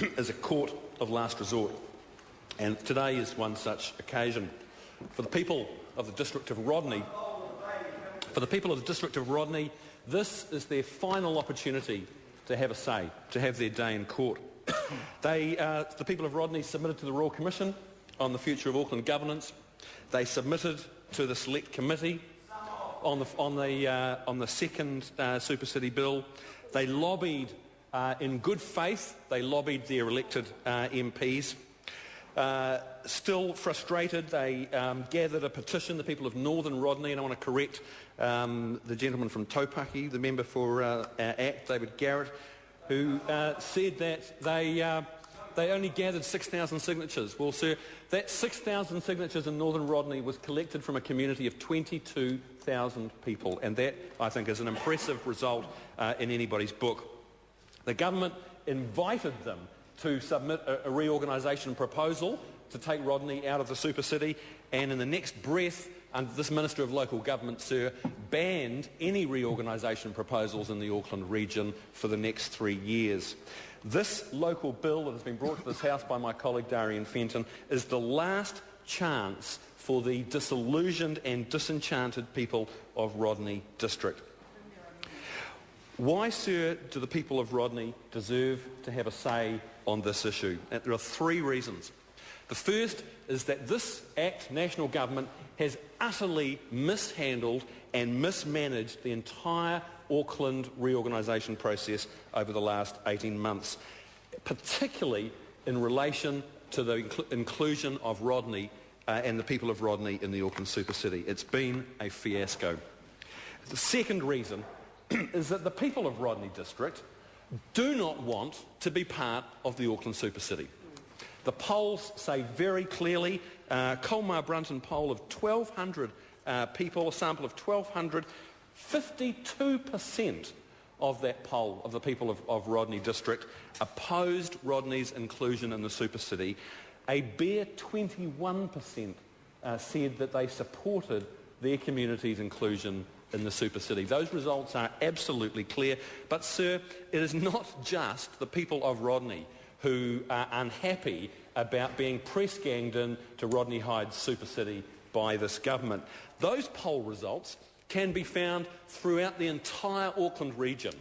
is a court of last resort, and today is one such occasion. For the people of the District of Rodney, this is their final opportunity to have a say, to have their day in court. The people of Rodney submitted to the Royal Commission on the future of Auckland governance. They submitted to the Select Committee on the second Super City bill. They lobbied in good faith. They lobbied their elected MPs. Still frustrated, they gathered a petition, the people of Northern Rodney, and I want to correct the gentleman from Taupaki, the member for ACT, David Garrett, who said that they only gathered 6,000 signatures. Well, sir, that 6,000 signatures in Northern Rodney was collected from a community of 22,000 people, and that, I think, is an impressive result in anybody's book. The government invited them to submit a reorganisation proposal to take Rodney out of the Super City, and in the next breath, under this Minister of Local Government, sir, banned any reorganisation proposals in the Auckland region for the next 3 years. This local bill that has been brought to this House by my colleague Darian Fenton is the last chance for the disillusioned and disenchanted people of Rodney District. Why, sir, do the people of Rodney deserve to have a say on this issue? And there are 3 reasons. The first is that this ACT national government has utterly mishandled and mismanaged the entire Auckland reorganisation process over the last 18 months, particularly in relation to the inclusion of Rodney and the people of Rodney in the Auckland Super City. It's been a fiasco. The second reason is that the people of Rodney District do not want to be part of the Auckland Super City. The polls say very clearly, Colmar Brunton poll of 1,200 people, a sample of 1,200, 52% of that poll of the people of Rodney District opposed Rodney's inclusion in the Super City. A bare 21% said that they supported their community's inclusion in the Super City. Those results are absolutely clear. But, sir, it is not just the people of Rodney who are unhappy about being press-ganged in to Rodney Hyde's Super City by this government. Those poll results can be found throughout the entire Auckland region.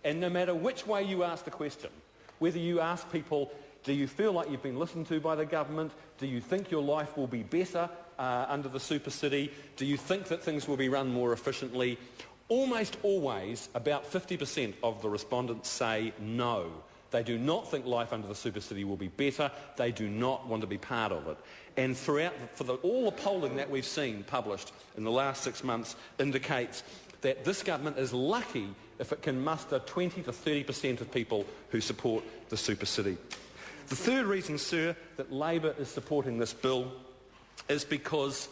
And no matter which way you ask the question, whether you ask people, do you feel like you've been listened to by the government? Do you think your life will be better under the Super City? Do you think that things will be run more efficiently? Almost always, about 50% of the respondents say no. They do not think life under the Super City will be better. They do not want to be part of it. And throughout, all the polling that we've seen published in the last 6 months indicates that this government is lucky if it can muster 20 to 30% of people who support the Super City. The third reason, sir, that Labour is supporting this bill is because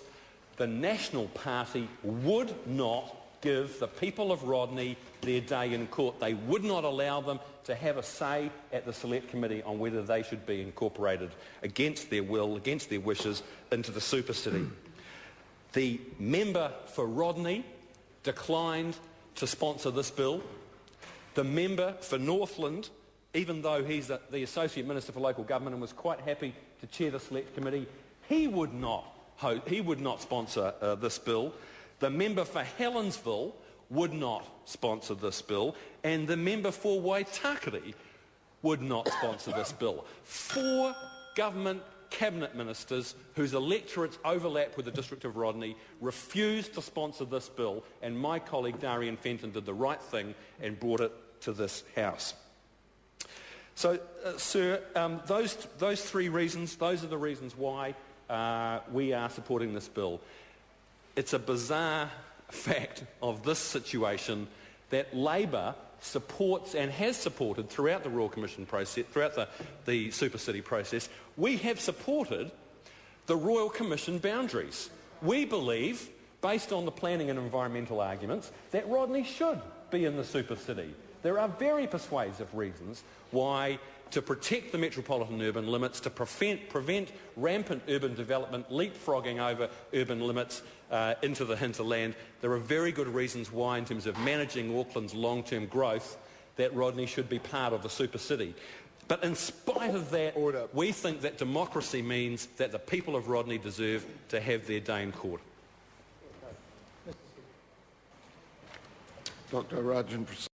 the National Party would not give the people of Rodney their day in court. They would not allow them to have a say at the Select Committee on whether they should be incorporated against their will, against their wishes, into the Super City. The member for Rodney declined to sponsor this bill. The member for Northland, even though he's the Associate Minister for Local Government and was quite happy to chair the Select Committee, he would not sponsor this bill. The member for Helensville would not sponsor this bill, and the member for Waitakere would not sponsor this bill. 4 government cabinet ministers whose electorates overlap with the District of Rodney refused to sponsor this bill, and my colleague Darian Fenton did the right thing and brought it to this House. So, sir, those 3 reasons, those are the reasons why we are supporting this bill. It's a bizarre fact of this situation that Labour supports and has supported throughout the Royal Commission process, throughout the Super City process. We have supported the Royal Commission boundaries. We believe, based on the planning and environmental arguments, that Rodney should be in the Super City. There are very persuasive reasons why, to protect the metropolitan urban limits, to prevent rampant urban development, leapfrogging over urban limits into the hinterland, there are very good reasons why, in terms of managing Auckland's long-term growth, that Rodney should be part of the Super City. But in spite of that, Order. we think that democracy means that the people of Rodney deserve to have their day in court. Dr. Rajan.